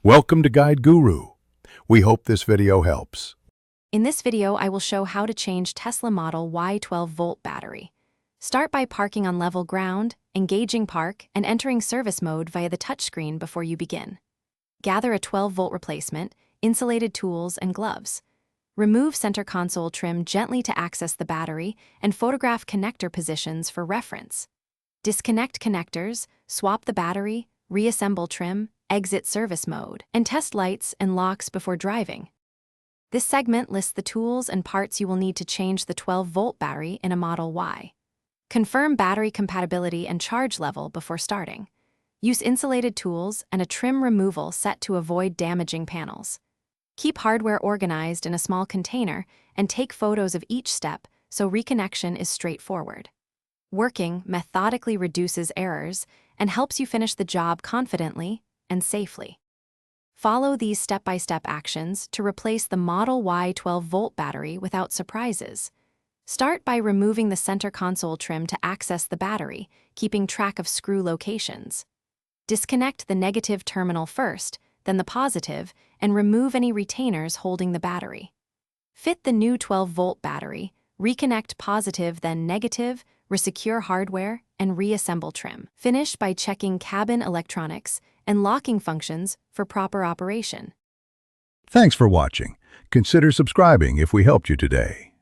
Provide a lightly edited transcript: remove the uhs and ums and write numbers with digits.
Welcome to Guide Guru. We hope this video helps. In this video, I will show how to change Tesla Model Y 12-volt battery. Start by parking on level ground, engaging park, and entering service mode via the touchscreen before you begin. Gather a 12-volt replacement, insulated tools, and gloves. Remove center console trim gently to access the battery and photograph connector positions for reference. Disconnect connectors, swap the battery, reassemble trim, exit service mode, and test lights and locks before driving. This segment lists the tools and parts you will need to change the 12-volt battery in a Model Y. Confirm battery compatibility and charge level before starting. Use insulated tools and a trim removal set to avoid damaging panels. Keep hardware organized in a small container and take photos of each step so reconnection is straightforward. Working methodically reduces errors and helps you finish the job confidently and safely. Follow these step-by-step actions to replace the Model Y 12-volt battery without surprises. Start by removing the center console trim to access the battery, keeping track of screw locations. Disconnect the negative terminal first, then the positive, and remove any retainers holding the battery. Fit the new 12-volt battery, reconnect positive then negative, resecure hardware, and reassemble trim. Finish by checking cabin electronics and locking functions for proper operation. Thanks for watching. Consider subscribing if we helped you today.